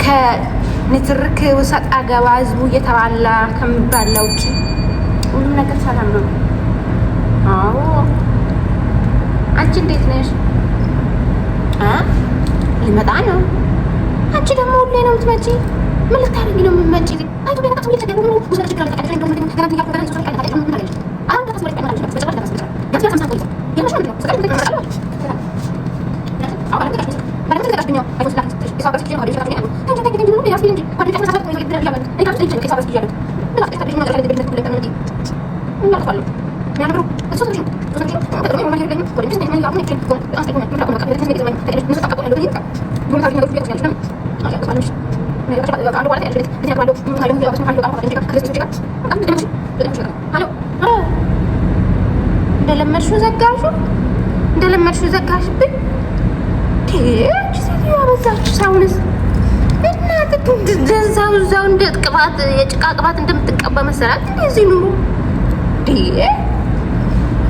ከንትርክ ውሰጥ አገባ ህዝቡ እየተባላ ከሚባለው ውጭ ሁሉም ነገር ሰላም ነው። አዎ አንቺ እንዴት ነሽ? ሊመጣ ነው። አንቺ ደግሞ ሁሌ ነው የምትመጪ። ምን ልታረጊ ነው የምትመጪ? እንደለመድሽው ዘጋሽብኝ። ሴትዮ አበዛችሁ። ሳውንስ እዛው እንደ ቅባት የጭቃ ቅባት እንደምትቀባ መሰላት እንደዚህ ኑሮ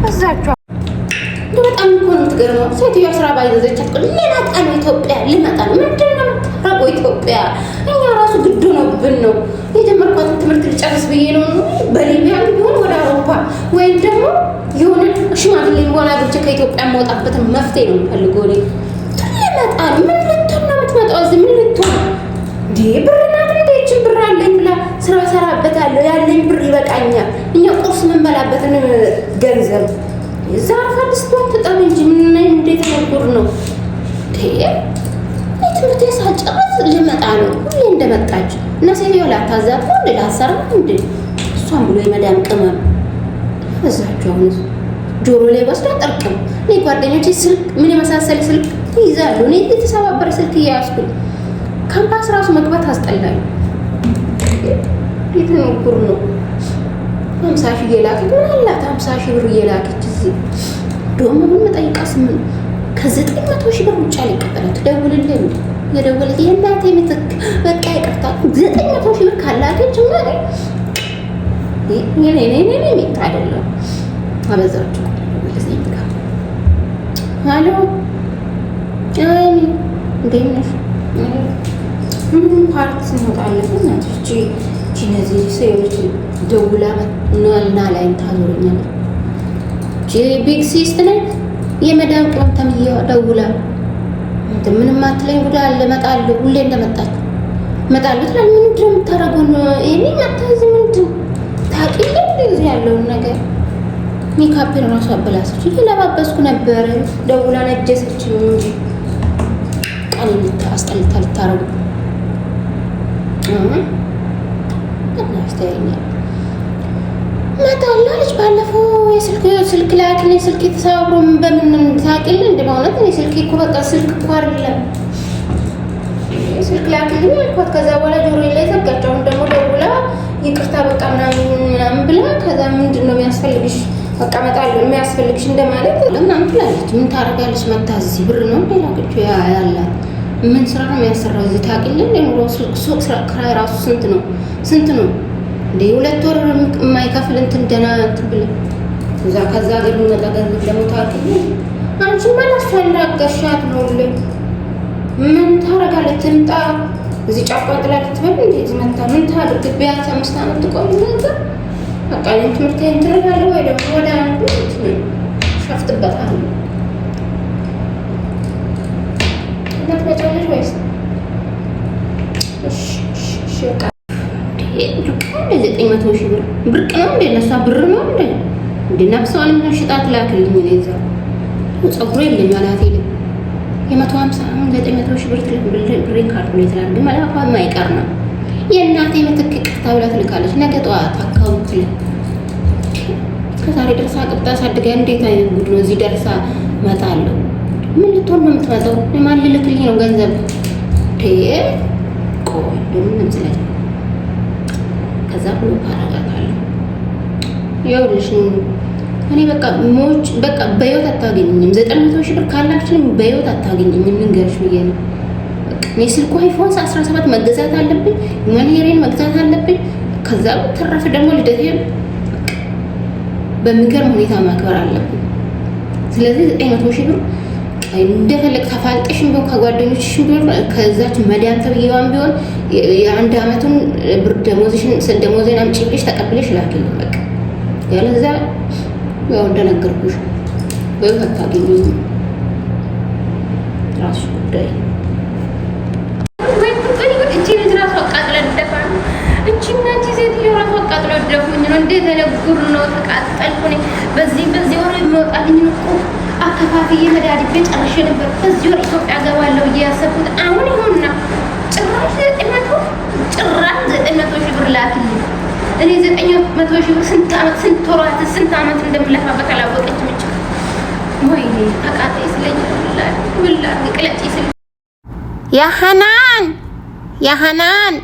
በዛችሁ። በጣም እኮ ነው የምትገርመው። ሴትዮ ስራ ባይዘዘቻት ልመጣ ነው ኢትዮጵያ ልመጣ ነው። ምንድን ነው የምታረገው ኢትዮጵያ? እኛ ራሱ ግድ ሆኖብን ነው የጀመርኳትን ትምህርት ልጨርስ ብዬ ነው። በሊቢያ ቢሆን ወደ አውሮፓ ወይም ደግሞ የሆነ ሽማግሌ በሆነ አግብቼ ከኢትዮጵያ የማወጣበትን መፍትሄ ነው የምፈልገው። ልመጣ ነው። ምን ልትሆን ነው የምትመጣው? እዚህ ምን ልትሆን ብር ናት እንዴችን ብር አለኝ ብላ ስራ ሰራበታለሁ። ያለኝ ብር ይበቃኛል። እኛ ቁርስ የምንበላበትን ገንዘብ እዛ አርፋልስቶን ትጠም እንጂ ምን እንዴት ነበር ነው ትምህርት ሳጨርስ ልመጣ ነው። ሁሌ እንደመጣች እና ሴትዮ ላታዛት ነው እንዴ? ላሰራ እንዴ? እሷን ብሎ የመዳም ቅመም እዛቸው አሁን ጆሮ ላይ ወስዳ ጠርቅም። እኔ ጓደኞቼ ስልክ ምን የመሳሰል ስልክ ይዛሉ። እኔ የተሰባበረ ስልክ እያያዝኩ ካምፓስ ራሱ መግባት አስጠላኝ። የተነኩር ነው 50 ሺህ እየላከች ምን አላት 50 ሺህ ብር እየላከች እዚህ ደግሞ ምን መጠይቃስ ምን ከ900 ሺህ ብር ውጭ አልቀበላት። ትደውልልኝ የደወለች የእናቴ ምትክ በቃ ይቅርታ 900 ሺህ ብር ካላከች ማለት እኔ አይደለም አበዛችሁ። ሄሎ እንዴት ነሽ? ምን ፓርት እንወጣለን እናትቺ እነዚህ ሰዎች ደውላ እና ላይ ታዞረኛለች። ቢግ ሲስት ነኝ የመዳም ቅመም ተምዬዋ ደውላ ምንም አትለኝ ጉዳ አለ እመጣለሁ። ሁሌ እንደመጣች እመጣለሁ ትላለች። ምንድን ነው የምታደርገው? እኔ መታዝ ምንድን ታውቂልኝ እዚህ ያለውን ነገር ሜካፕን ራሱ አበላሰች። እየለባበስኩ ነበር ደውላ ነጀሰች እንጂ ቀን አስጠልታ ልታረጉ እናስተያየኛል መጣላለች። ባለፈው ስልክ ላክልኝ ስልክ የተሰባብሮ በምን ታውቂልኝ? እንደ ማለት እኔ ስልክ እኮ በቃ ስልክ እኮ አይደለም ስልክ ላክልኝ አልኳት። ከዛ በኋላ ጆሮ ላይ ዘጋች። አሁን ደግሞ ደውላ ይቅርታ በቃ ምናምን ብላ ከዛ ምንድን ነው የሚያስፈልግሽ? በቃ እመጣለሁ የሚያስፈልግሽ እንደማለት ለምናምን ትላለች። ምን ታደርጋለች? መታ እዚህ ብር ነው ላገችው ያላት ምን ስራ ነው የሚያሰራው እዚህ ታውቂልኝ? ኑሮ ሱቅ ስራ ክራይ ራሱ ስንት ነው እንዴ? 2 ወር የማይከፍል እንትን ደህና እንትን ብለህ ከዛ ሀገር የሚመጣ ገንዘብ ደግሞ ታውቂልኝ? አንቺ መላሷ እንዳገሻት ነው ልኝ ምን ታደርጋለች? ትምጣ እዚህ ጫቋ ጥላ ልትበል እንዴ? እዚህ መታ ምን ታድርግ? ቢያንስ 5 ዓመት ትቆይ ነበር። በቃ እኔም ትምህርቴን ትረዳለሁ ወይ ደግሞ ወደ አንዱ ሸፍትበታለሁ። እናት መጫለሽ ወይስ እሺ በቃ 900 ሺህ ብር ብርቅ ነው እንዴ? ለሷ ብር ነው እንዴ? ነፍሷን ነው ሽጣት ላክልኝ። እኔ እዛ ፀጉር የለኝ አላት የለም 900 ሺህ ብር ካልኩሌት አድርግ ማለት ማይቀር ነው። የእናቴ ምትክ ቅርታ ብላ ትልካለች። ነገ ጠዋት አካውንት ላይ ከዛሬ ደርሳ ቅብጣ አሳድጋ እንዴት አይነት ጉድ ነው? እዚህ ደርሳ መጣለሁ። ምን ልትሆን ነው የምትመጣው? ማን ልልክልኝ ነው ገንዘብ? ቆይ እንደምን ስለኝ ከዛ ብሎ ካረጋታለሁ ይኸውልሽ እኔ በቃ በህይወት አታገኝኝም። 900 ሺህ ብር ካላችሁም በህይወት አታገኝኝም። ልንገርሽ ብዬ ነው። እኔ ስልኩ አይፎን 17 መገዛት አለብኝ፣ ማንሄሬን መግዛት አለብኝ። ከዛ ተረፈ ደግሞ ልደቴን በሚገርም ሁኔታ ማክበር አለብኝ። ስለዚህ 900 ሺህ ብር እንደፈለግ ተፋልጠሽም ቢሆን ከጓደኞችሽም ቢሆን ከዛች መዳን ተብዬዋን ቢሆን የአንድ አመቱን ብር ደሞዜን አምጪ ብለሽ ተቀብለሽ ላኪልኝ በቃ። ያለዛ ያው እንደነገርኩሽ ወይ አታገኙኝ ራስሽ ጉዳይ። እቺ ልጅ ራሷ አቃጥለን ደፋን። እቺና እቺ ሴትዮ ራሷ አቃጥለው ደፉኝ ነው። እንዴት ተነጉር ነው ተቃጠልኩ ነኝ። በዚህ ወር የሚወጣልኝ እኮ አከፋፍዬ መድኃኒት ቤት ጨርሼ ነበር። በዚህ ወር ኢትዮጵያ ገባለሁ ብዬ ያሰብኩት አሁን ይሁንና ጭራሽ 900 ሺህ ብር ላክልኝ። እኔ 900 ሺህ ብር ስንት ዓመት እንደምለፋበት አላወቀችም። እቺ ወይኔ ተቃጠይ ስለኝ ወላ ቅለጪ ስለ يا حنان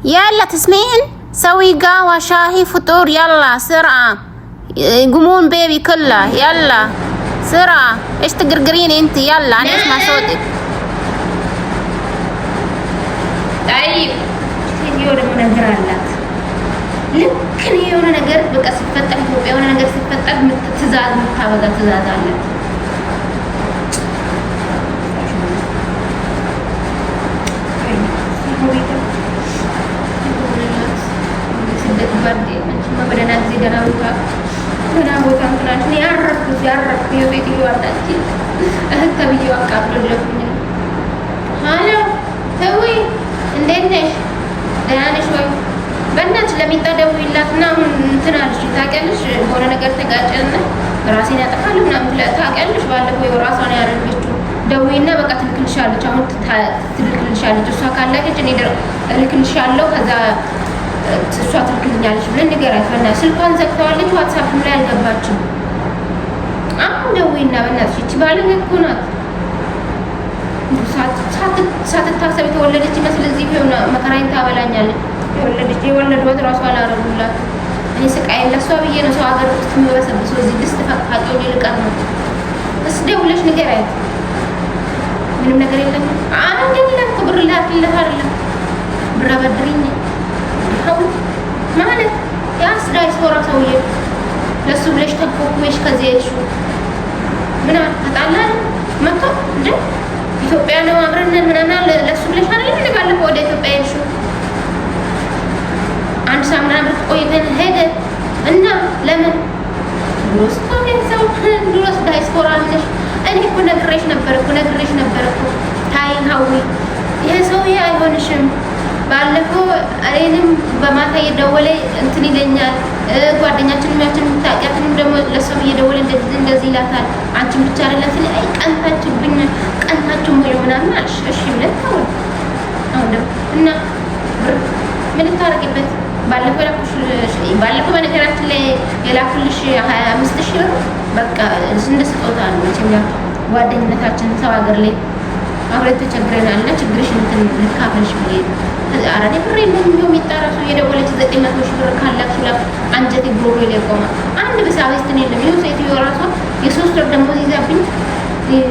يلا تسمعين سوي قهوة شاهي فطور يلا سرعة قومون بيبي كلها يلا سرعة ايش تقرقرين انت يلا انا اسمع صوتك. طيب የሆነ ነገር አላት ልክ ነው የሆነ ነገር በቃ ሲፈጠር ኢትዮጵያ የሆነ ነገር ሲፈጠር ትእዛዝ የምታበዛ ትእዛዝ አላት። እንዴት ነሽ? ደህና ነሽ ወይ? በእናትሽ ለሚጣ ደውይላትና አሁን እንትን አልሽ ታውቂያለሽ፣ በሆነ ነገር ተጋጨና ራሴን ያጠፋል ምናምን ታውቂያለሽ። ባለፈው የራሷን ያደረገችው ደውይና በቃ ትልክልሻለች። አሁን ትልክልሻለች። እሷ ካላከች እኔ እልክልሻለሁ፣ ከዛ እሷ ትልክልኛለች ብለን ንገራት። በእናትሽ ስልኳን ዘግተዋለች፣ ዋትስአፕም ላይ አልገባችም። አሁን ደውይና በእናትሽ እቺ ባለጌ እኮ ናት። ሳትታሰብ የተወለደች ይመስል እዚህ ሆነ መከራዬን ታበላኛለች። የወለዷት ራሷ አላረጉላት። እኔ ስቃይ ለሷ ብዬ ነው ሰው ሀገር ውስጥ የሚበሰብሰው። እዚህ ድስት ፈቃቂው ሊልቀር ነው። እስኪ ደውለሽ ንገሪያት። ምንም ነገር የለም አይደለም እኮ ብር ላክለት አይደለም ብር አበድሪኝ ማለት ያስ ዳይስፖራ ሰውዬ ለሱ ብለሽ ተኮኩሽ ከዚህ ሄድሽ ምን አጣላን መጥቶ እንደ ኢትዮጵያ ነው አብረን ምናምን ለሱ ብለሽ አይደል እንደ ባለፈው ወደ ኢትዮጵያ ሄድሽው አንድ ሳምንት አብረን ቆይተን ሄደ እና ለምን ድሮስ ዳይስፖራ ነሽ? እኔ እኮ ነግሬሽ ነበር እኮ ታይ ሀዊ ይሄ ሰውዬ አይሆንሽም። ባለፈው እኔንም በማታ እየደወለ እንትን ይለኛል። ጓደኛችንም ታውቂያትንም ደግሞ ለሰው እየደወለ እንደዚህ ይላታል። አንቺን ብቻ አይደለም ስለ አይ ቀንታችሁ ሙሉ ምናምን አልሽ። እሺ ብለን ታው አሁን ደግሞ እና ምን ታረቂበት? ባለፈው በነገራችን ላይ የላኩልሽ 25,000 ብር በቃ እንደ ስጦታ ነው። እኛ ጓደኝነታችን ሰው ሀገር ላይ አብረን ተቸግረናል እና ችግርሽ እንትን ልካፈልሽ ብዬ አራኔ ብር የለም ነው የሚጣራሱ የደወለች 900 ሺህ ብር ካላችሁ አንጀቴ ብሮ ላይ ቆማ አንድ በሳበስትን የለም ይኸው ሴትዮ ራሷ የ3 ወር ደሞዝ ይዛብኝ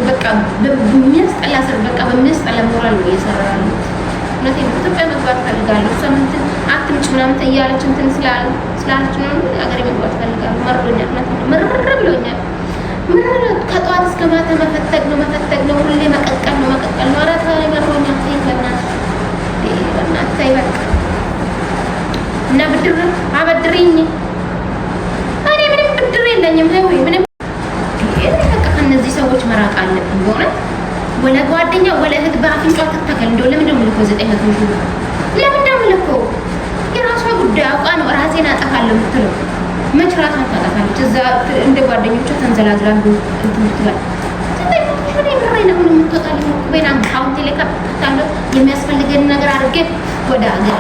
በቃ በሚያስጠላ ስር በቃ በሚያስጠላ ሞራል ነው እየሰራሉ። እውነቴን ነው። ኢትዮጵያ መግባት ፈልጋለሁ። እሷ እንትን አትምጭ ምናምን እያለች እንትን ስላለች ነው አገሬ መግባት ፈልጋለሁ። መርዶኛል፣ ምርር ብሎኛል። ከጠዋት እስከ ማታ መፈተግ ነው ሁሌ መቀቀል ነው። ኧረ ተይ መርዶኛል። ተይ በእናትሽ ተይ በቃ እና ብድር አበድሪኝ። እኔ ምንም ብድር የለኝም። ወይ ምንም በቃ ከእነዚህ ሰዎች መራቅ አለብኝ በእውነት። ወለ ጓደኛ ወለ እህት በአፍንጫ ትተከል። እንደው ለምን ደሞ ልኮ 900 ሺህ ለምን ደሞ ልኮ የራሷ ጉዳይ አውቃ ነው ራሴን አጠፋለሁ የምትለው። መች ራሷን ታጠፋለች? እዛ እንደ ጓደኞቿ ተንዘላዝላሉ እንትምትላል። ነው የምትወጣልኝ ነው በእና አካውንት ላይ ካፒታል የሚያስፈልገን ነገር አድርጌ ወደ ሀገር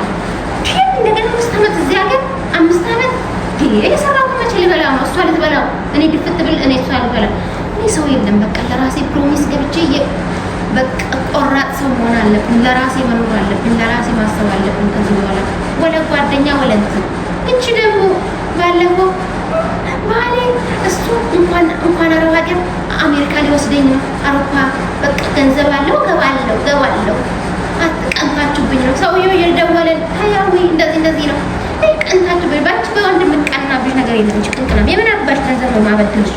እንደገና 5 ዓመት እዚህ ሀገር 5 ዓመት የሰራው መቼ ልበላ ነው? እሷ ልትበላው እኔ ድፍት ብል እኔ እሷ ልበላ። እኔ ሰው የለም በቃ ለራሴ ፕሮሚስ ገብቼ በቃ ቆራጥ ሰው መሆን አለብኝ። ለራሴ መኖር አለብኝ። ለራሴ ማሰብ አለብኝ። ከዚህ በኋላ ወለ ጓደኛ ወለ እንትን እቺ ደግሞ ባለፈው ባሌ እሱ እንኳን አረብ ሀገር አሜሪካ ሊወስደኝ ነው። አውሮፓ በቃ ገንዘብ አለው ገባለው አትቀንታችሁብኝ ነው ሰውዬው እየደወለ ታያዊ እንደዚህ ነው። አይ ቀንታችሁብኝ ባንቺ በወንድ የምትቀናብሽ ነገር የለም። ጭቅንቅና የምን አባሽ ገንዘብ ነው ማበድልሽ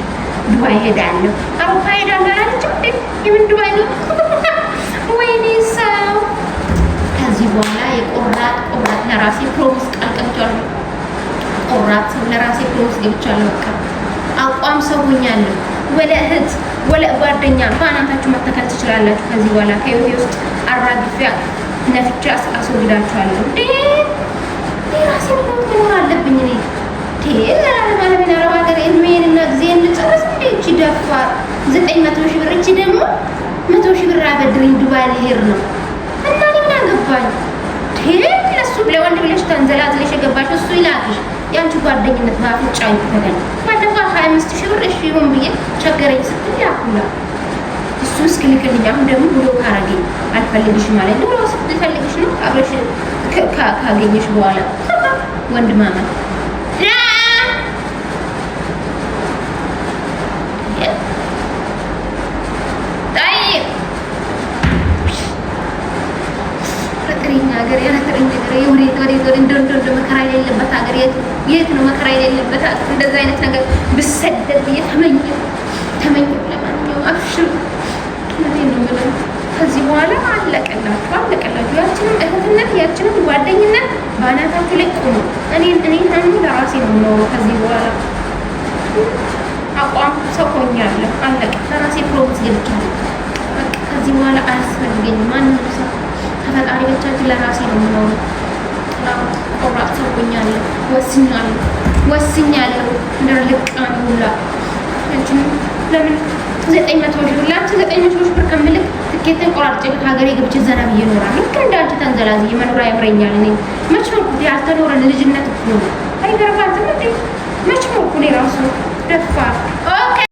ዱባይ ሄዳለሁ አውሮፓ ሄዳለሁ አላለችም እንዴ? የምን ዱባይ ነው? ወይኔ ሰው ከዚህ በኋላ የቆራጥ ለራሴ ፕሮሚስ ቃል ገብቻለሁ። ቆራጥ ሰው ለራሴ ፕሮሚስ ገብቻለሁ። በቃ አቋም ሰው ሆኛለሁ። ወለ እህት ወለ ጓደኛ ባናታችሁ መተካት ትችላላችሁ። ከዚህ በኋላ ከህይወቴ ውስጥ አራግፊያ ነፍቼ አስወግዳችኋለሁ። እንዴ ራሴ መኖር አለብኝ እኔ ለማለምን አረብ ሀገር እድሜንና ጊዜን ልጨርስ እንዴ? እቺ ደፋር 900 ሺህ ብር፣ እቺ ደግሞ 100 ሺህ ብር አበድሪኝ ዱባይ ልሄድ ነው እና ምን አገባኝ? ለሱ ለወንድ ብለሽ ተንዘላዝለሽ የገባሽ እሱ ይላክሽ። ያንቺ ጓደኝነት ባፍጫ ይተገኝ ባለፈው 25 ሺህ ብር እሺ ይሁን ብዬ ቸገረኝ ስትል ያኩላ እሱ እስክልክልኝ አሁን ደግሞ ብሎ ካረገኝ አልፈልግሽም ማለት ነው። ብሎ ስትፈልግሽ ነው አብረሽ ካገኘሽ በኋላ ወንድ ማማ ሀገር ያነከረኝ ነገር ወዴት እንደ መከራ የሌለበት ሀገር የት ነው? መከራ የሌለበት ሀገር እንደዛ አይነት ነገር ብሰደድ ብዬ ተመኘ። ለማንኛውም አፍሽሩ እውነቴን ነው የምለው። ከዚህ በኋላ አለቀላችሁ። ያችንም እህትነት ያችንም ጓደኝነት ባናታችሁ ላይ ቆሙ። እኔ ታኑ ለራሴ ነው የምኖረው። ከዚህ በኋላ አቋም ሰው ሆኛለሁ። አለቀ። ለራሴ ፕሮሚስ ገብቻለሁ። በቃ ከዚህ በኋላ አያስፈልገኝም ማንም ሰው ከፈጣሪ ብቻችን ለራሴ ነው የምኖረው። ቆራጥ ሰው ሆኛለሁ። ወስኛለሁ። እንደልቃን ሁላ ለምን 900 ሺህ ብር ላንቺ 900 ሺህ ብር ከምልክ ትኬትን ቆራርጬ ሀገሬ ገብቼ ዘና ብዬ እኖራለሁ። ልክ እንዳንቺ ተንዘላዝዬ መኖር ያምረኛል። እኔ መች ኖርኩ? ያልተኖረን ልጅነት እኮ ነው። አይገርማትም እንዴ? መች ኖርኩ? እኔ ራሱ ደፋር